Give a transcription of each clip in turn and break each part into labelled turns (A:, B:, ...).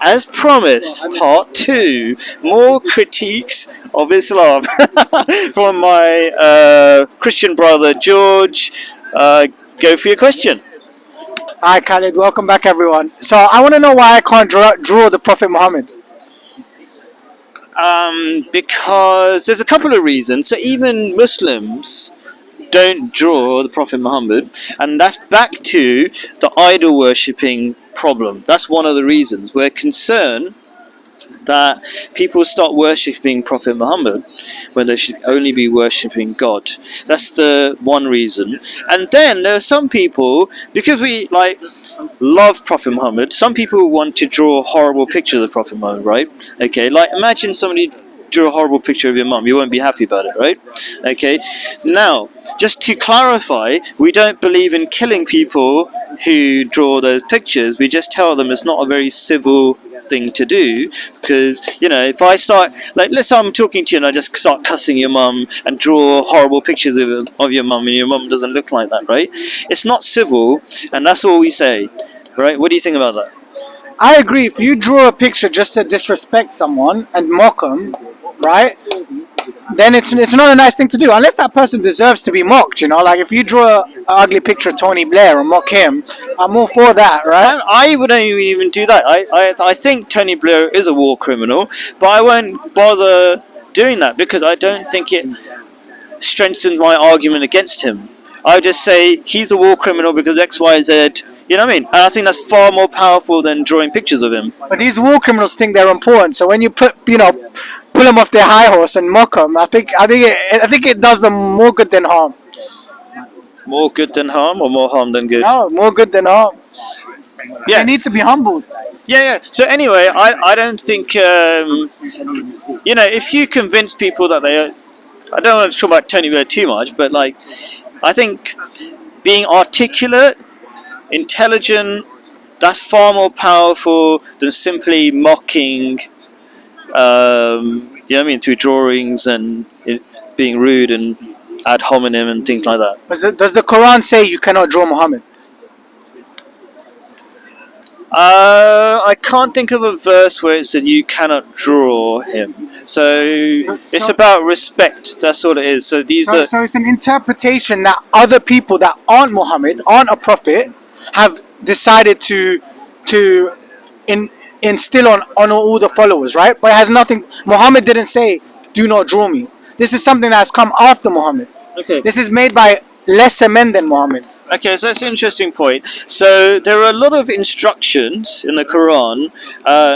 A: As promised, part 2, more critiques of Islam from my Christian brother George. Go for your question.
B: Hi, Khalid. Welcome back, everyone. So I want to know why I can't draw the Prophet Muhammad.
A: Because there's a couple of reasons. So even Muslims don't draw the Prophet Muhammad, and that's back to the idol worshipping problem. That's one of the reasons. We're concerned that people start worshipping Prophet Muhammad when they should only be worshipping God. That's the one reason. And then there are some people, because we love Prophet Muhammad, some people want to draw horrible pictures of Prophet Muhammad, right? Okay, like imagine somebody drew a horrible picture of your mum, you won't be happy about it, right? Okay, now just to clarify, we don't believe in killing people who draw those pictures. We just tell them it's not a very civil thing to do, because if I start, let's say I'm talking to you and I just start cussing your mum and draw horrible pictures of your mum, and your mum doesn't look like that, right? It's not civil, and that's all we say, right? What do you think about that?
B: I agree. If you draw a picture just to disrespect someone and mock them, right, then it's not a nice thing to do, unless that person deserves to be mocked. Like if you draw an ugly picture of Tony Blair and mock him, I'm all for that, right?
A: I wouldn't even do that. I think Tony Blair is a war criminal, but I won't bother doing that because I don't think it strengthens my argument against him. I would just say he's a war criminal because X, Y, Z. You know what I mean? And I think that's far more powerful than drawing pictures of him.
B: But these war criminals think they're important, so when you pull them off their high horse and mock them, I think it does them more good than harm.
A: More good than harm, or more harm than good?
B: No, more good than harm.
A: Yeah.
B: They need to be humbled.
A: Yeah. So anyway, I don't think if you convince people that they are, I don't want to talk about Tony Blair too much, but I think being articulate, intelligent, that's far more powerful than simply mocking. Through drawings and being rude and ad hominem and things like that.
B: Does the Quran say you cannot draw Muhammad?
A: I can't think of a verse where it said you cannot draw him. So it's about respect. That's all it is. So So
B: it's an interpretation that other people that aren't Muhammad, aren't a prophet, have decided to instill on all the followers, right? But it has nothing. Muhammad didn't say, "Do not draw me." This is something that has come after Muhammad.
A: Okay.
B: This is made by lesser men than Muhammad.
A: Okay, so that's an interesting point. So there are a lot of instructions in the Quran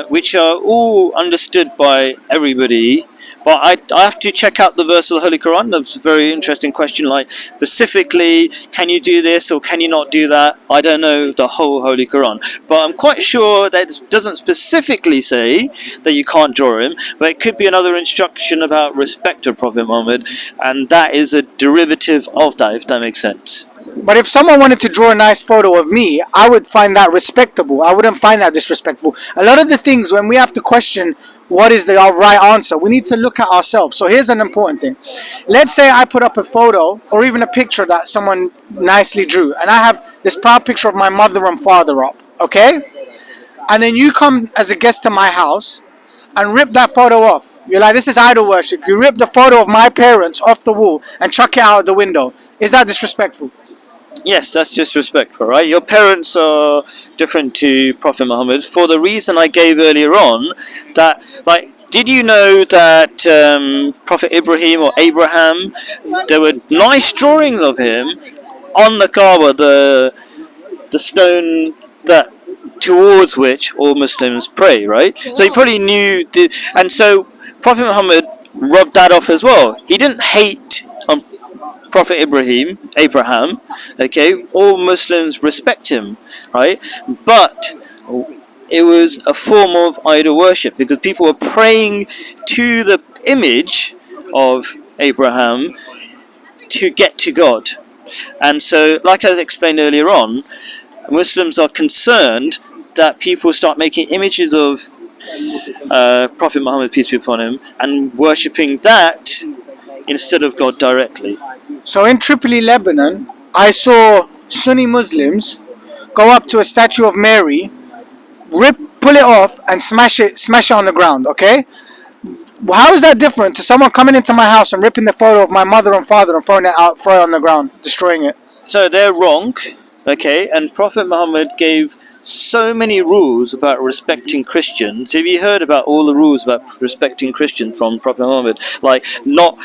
A: which are all understood by everybody, but I have to check out the verse of the Holy Quran. That's a very interesting question, like specifically, can you do this or can you not do that? I don't know the whole Holy Quran, but I'm quite sure that it doesn't specifically say that you can't draw him, but it could be another instruction about respect of Prophet Muhammad, and that is a derivative of that, if that makes sense.
B: But if someone wanted to draw a nice photo of me, I would find that respectable. I wouldn't find that disrespectful. A lot of the things, when we have to question what is the right answer, we need to look at ourselves. So here's an important thing. Let's say I put up a photo or even a picture that someone nicely drew, and I have this proud picture of my mother and father up, okay? And then you come as a guest to my house and rip that photo off. You're like, this is idol worship. You rip the photo of my parents off the wall and chuck it out the window. Is that disrespectful?
A: Yes, that's disrespectful, right? Your parents are different to Prophet Muhammad for the reason I gave earlier on. That, did you know that Prophet Ibrahim or Abraham, there were nice drawings of him on the Kaaba, the stone that towards which all Muslims pray, right? So he probably knew, and so Prophet Muhammad rubbed that off as well. He didn't hate on Prophet Abraham, okay, all Muslims respect him, right? But it was a form of idol worship because people were praying to the image of Abraham to get to God. And so, like I explained earlier on, Muslims are concerned that people start making images of Prophet Muhammad, peace be upon him, and worshipping that instead of God directly.
B: So in Tripoli, Lebanon, I saw Sunni Muslims go up to a statue of Mary, rip pull it off and smash it on the ground. Okay. How is that different to someone coming into my house and ripping the photo of my mother and father and throwing it on the ground, destroying it?
A: So they're wrong, okay? And Prophet Muhammad gave so many rules about respecting Christians. Have you heard about all the rules about respecting Christians from Prophet Muhammad? Like not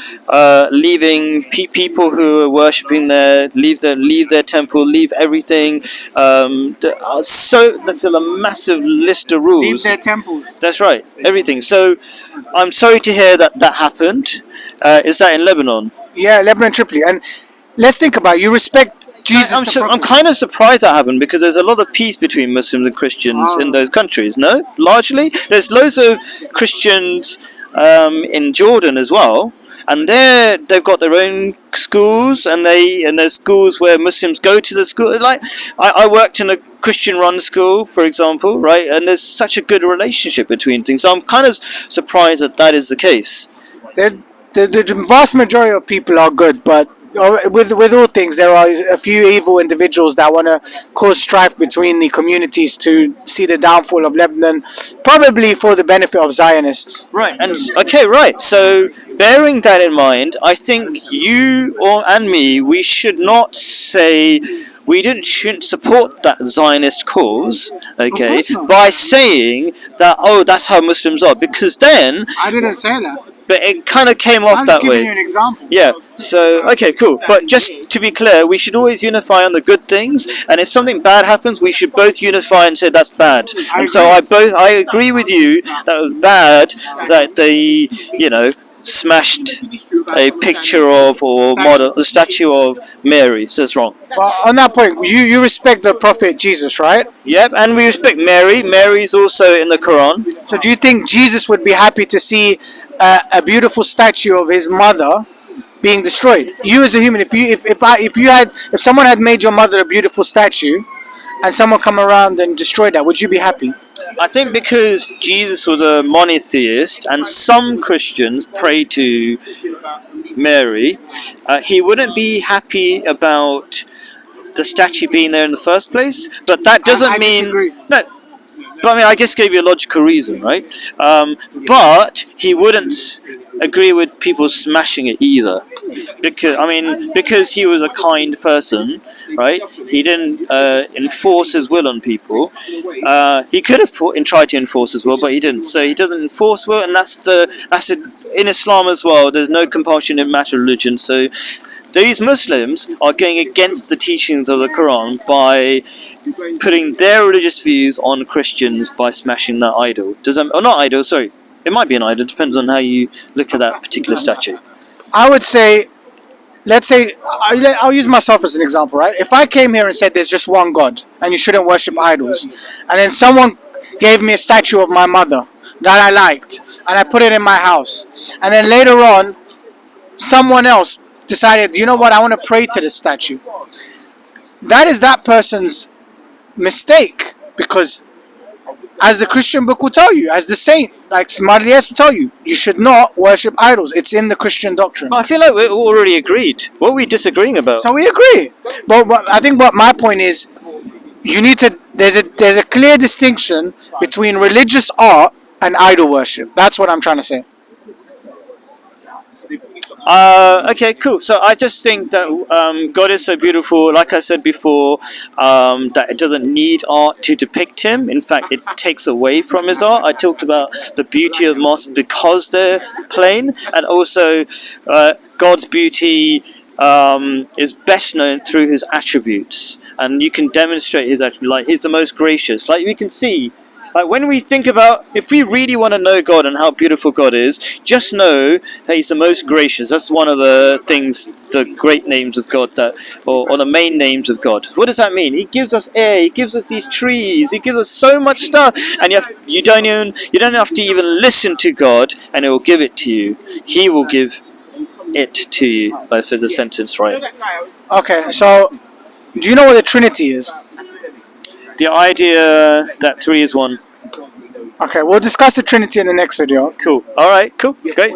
A: leaving people who are worshipping there, leave their temple, leave everything. So that's a massive list of rules.
B: Leave their temples.
A: That's right, everything. So I'm sorry to hear that happened. Is that in Lebanon?
B: Yeah, Lebanon, Tripoli. And let's think about it. You respect Jesus.
A: I'm kind of surprised that happened because there's a lot of peace between Muslims and Christians in those countries. No, largely there's loads of Christians in Jordan as well, and they've got their own schools, and there's schools where Muslims go to the school. Like I worked in a Christian-run school, for example, right, and there's such a good relationship between things. So I'm kind of surprised that is the case.
B: The vast majority of people are good, but with all things, there are a few evil individuals that want to cause strife between the communities to see the downfall of Lebanon, probably for the benefit of Zionists.
A: Right, and okay, right. So bearing that in mind, I think you and me, we should not say shouldn't support that Zionist cause, okay, by saying that that's how Muslims are, because then
B: I didn't say that.
A: But it kind of came off that way. I'm
B: giving you an example.
A: Yeah. So okay, cool. But just to be clear, we should always unify on the good things, and if something bad happens, we should both unify and say that's bad. And so I agree with you that it was bad that they smashed a picture of or model the statue of Mary. So that's wrong.
B: Well, on that point, you respect the Prophet Jesus, right?
A: Yep, and we respect Mary. Mary's also in the Quran.
B: So do you think Jesus would be happy to see a beautiful statue of his mother being destroyed? You as a human, if someone had made your mother a beautiful statue, and someone come around and destroyed that, would you be happy?
A: I think because Jesus was a monotheist and some Christians pray to Mary, he wouldn't be happy about the statue being there in the first place. But that doesn't mean no. But I mean, I just gave you a logical reason, right? But he wouldn't agree with people smashing it either, because he was a kind person, right? He didn't enforce his will on people. He could have tried to enforce his will, but he didn't. So he doesn't enforce will, and that's it in Islam as well. There's no compulsion in matter of religion. So these Muslims are going against the teachings of the Quran by putting their religious views on Christians by smashing that idol. Or not idol, sorry. It might be an idol, depends on how you look at that particular statue.
B: I would say, let's say, I'll use myself as an example, right? If I came here and said there's just one God and you shouldn't worship idols, and then someone gave me a statue of my mother that I liked, and I put it in my house, and then later on, someone else decided, you know what, I want to pray to this statue. That is that person's mistake, because as the Christian book will tell you, as the saint like Marius will tell you, you should not worship idols. It's in the Christian doctrine.
A: But I feel like we already agreed. What are we disagreeing about?
B: So we agree, but I think what my point is, you need to. There's a clear distinction between religious art and idol worship. That's what I'm trying to say.
A: Okay, cool. So I just think that God is so beautiful, like I said before, that it doesn't need art to depict him. In fact, it takes away from his art. I talked about the beauty of mosques because they're plain, and also God's beauty is best known through his attributes, and you can demonstrate his attributes. Like, he's the most gracious. Like, we can see, like, when we think about, if we really want to know God and how beautiful God is, just know that he's the most gracious. That's one of the things, the great names of God, or the main names of God. What does that mean? He gives us air, he gives us these trees, he gives us so much stuff, and you don't have to even listen to God, and he will give it to you. He will give it to you, if there's a sentence right.
B: Okay, so do you know what the Trinity is?
A: The idea that three is one.
B: Okay, we'll discuss the Trinity in the next video.
A: Cool. Alright, cool. Great.